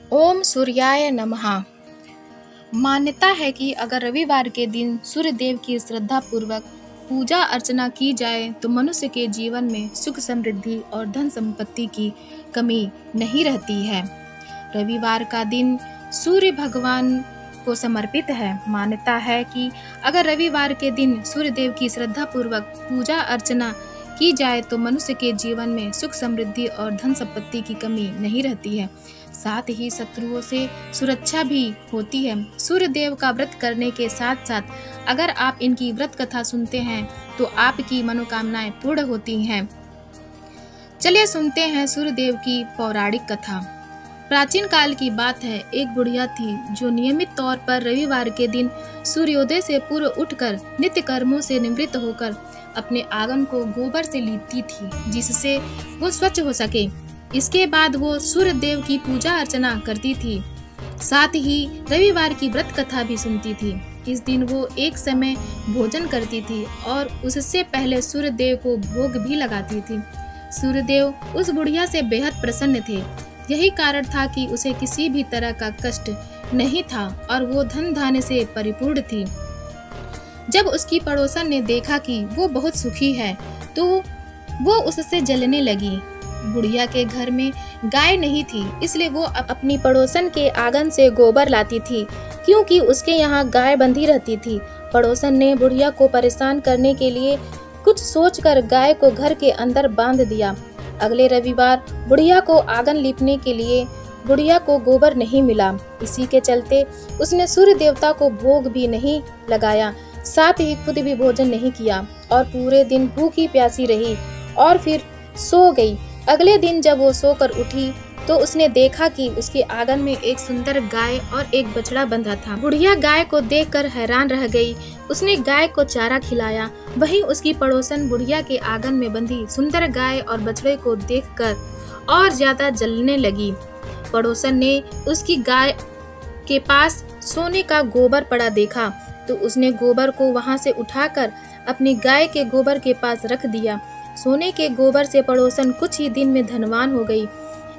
ओम सूर्याय नमः। मान्यता है कि अगर रविवार के दिन सूर्य देव की श्रद्धा पूर्वक पूजा अर्चना की जाए तो मनुष्य के जीवन में सुख समृद्धि और धन संपत्ति की कमी नहीं रहती है। रविवार का दिन सूर्य भगवान को समर्पित है। मान्यता है कि अगर रविवार के दिन सूर्य देव की श्रद्धा पूर्वक पूजा अर्चना की जाए तो मनुष्य के जीवन में सुख समृद्धि और धन संपत्ति की कमी नहीं रहती है। साथ ही शत्रुओं से सुरक्षा भी होती है। सूर्य देव का व्रत करने के साथ साथ अगर आप इनकी व्रत कथा सुनते हैं तो आपकी मनोकामनाएं पूर्ण होती हैं। चलिए सुनते हैं सूर्य देव की पौराणिक कथा। प्राचीन काल की बात है, एक बुढ़िया थी जो नियमित तौर पर रविवार के दिन सूर्योदय से पूर्व उठकर नित्य कर्मों से निवृत्त होकर अपने आंगन को गोबर से लीपती थी, जिससे वो स्वच्छ हो सके। इसके बाद वो सूर्य देव की पूजा अर्चना करती थी, साथ ही रविवार की व्रत कथा भी सुनती थी। इस दिन वो एक समय भोजन करती थी और उससे पहले सूर्य देव को भोग भी लगाती थी। सूर्य देव उस बुढ़िया से बेहद प्रसन्न थे। यही कारण था कि उसे किसी भी तरह का कष्ट नहीं था और वो धन धान्य से परिपूर्ण थी। जब उसकी पड़ोसन ने देखा कि वो बहुत सुखी है तो वो उससे जलने लगी। बुढ़िया के घर में गाय नहीं थी, इसलिए वो अपनी पड़ोसन के आंगन से गोबर लाती थी, क्योंकि उसके यहाँ गाय बंधी रहती थी। पड़ोसन ने बुढ़िया को परेशान करने के लिए कुछ सोचकर गाय को घर के अंदर बांध दिया। अगले रविवार बुढ़िया को आंगन लीपने के लिए बुढ़िया को गोबर नहीं मिला। इसी के चलते उसने सूर्य देवता को भोग भी नहीं लगाया, साथ ही खुद भी भोजन नहीं किया और पूरे दिन भूखी प्यासी रही और फिर सो गई। अगले दिन जब वो सोकर उठी तो उसने देखा कि उसके आंगन में एक सुंदर गाय और एक बछड़ा बंधा था। बुढ़िया गाय को देखकर हैरान रह गई। उसने गाय को चारा खिलाया। वहीं उसकी पड़ोसन बुढ़िया के आंगन में बंधी सुंदर गाय और बछड़े को देखकर और ज्यादा जलने लगी। पड़ोसन ने उसकी गाय के पास सोने का गोबर पड़ा देखा तो उसने गोबर को वहां से उठाकर अपनी गाय के गोबर के पास रख दिया। सोने के गोबर से पड़ोसन कुछ ही दिन में धनवान हो गई।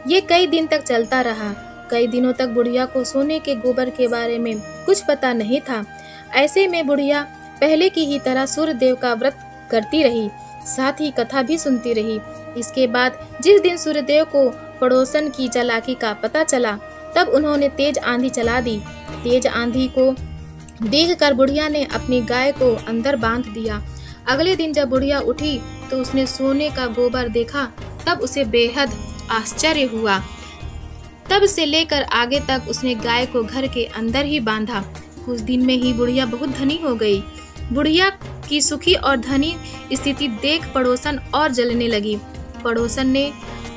ये कई दिन तक चलता रहा। कई दिनों तक बुढ़िया को सोने के गोबर के बारे में कुछ पता नहीं था। ऐसे में बुढ़िया पहले की ही तरह सूर्य देव का व्रत करती रही, साथ ही कथा भी सुनती रही। इसके बाद जिस दिन सूर्य देव को पड़ोसन की चालाकी का पता चला तब उन्होंने तेज आंधी चला दी। तेज आंधी को देखकर बुढ़िया ने अपनी गाय को अंदर बांध दिया। अगले दिन जब बुढ़िया उठी तो उसने सोने का गोबर देखा, तब उसे बेहद आश्चर्य हुआ। तब से लेकर आगे तक उसने गाय को घर के अंदर ही बांधा। कुछ दिन में ही बुढ़िया बहुत धनी हो गई। बुढ़िया की सुखी और धनी स्थिति देख पड़ोसन और जलने लगी। पड़ोसन ने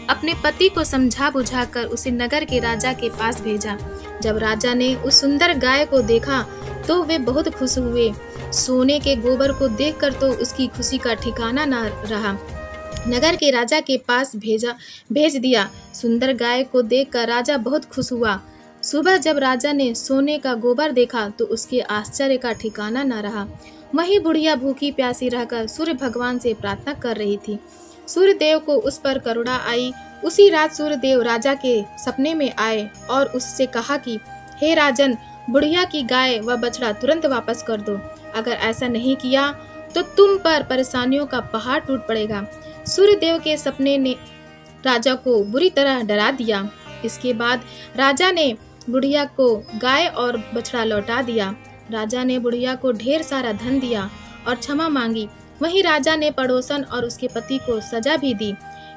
अपने पति को समझा बुझाकर उसे नगर के राजा के पास भेजा। जब राजा ने उस सुंदर गाय को देखा तो वे बहुत खुश हुए। सोने के गोबर को देखकर तो उसकी खुशी का ठिकाना न रहा। नगर के राजा के पास भेज दिया। सुंदर गाय को देखकर राजा बहुत खुश हुआ। सुबह जब राजा ने सोने का गोबर देखा तो उसके आश्चर्य का ठिकाना न रहा। वहीं बुढ़िया भूखी प्यासी रहकर सूर्य भगवान से प्रार्थना कर रही थी। सूर्य देव को उस पर करुणा आई। उसी रात सूर्य देव राजा के सपने में आए और उससे कहा कि हे राजन, बुढ़िया की गाय व बछड़ा तुरंत वापस कर दो। अगर ऐसा नहीं किया तो तुम पर परेशानियों का पहाड़ टूट पड़ेगा। सूर्य देव के सपने ने राजा को बुरी तरह डरा दिया। इसके बाद राजा ने बुढ़िया को गाय और बछड़ा लौटा दिया। राजा ने बुढ़िया को ढेर सारा धन दिया और क्षमा मांगी। वहीं राजा ने पड़ोसन और उसके पति को सजा भी दी।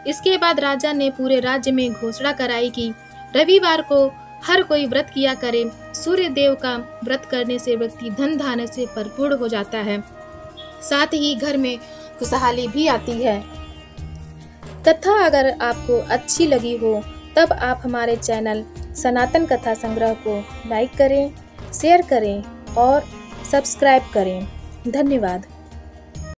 इसके बाद राजा ने पूरे राज्य में घोषणा कराई कि रविवार को हर कोई व्रत किया करे। सूर्य देव का व्रत करने से व्यक्ति धन धान्य से परिपूर्ण हो जाता है, साथ ही घर में खुशहाली भी आती है। कथा अगर आपको अच्छी लगी हो तब आप हमारे चैनल सनातन कथा संग्रह को लाइक करें, शेयर करें और सब्सक्राइब करें। धन्यवाद।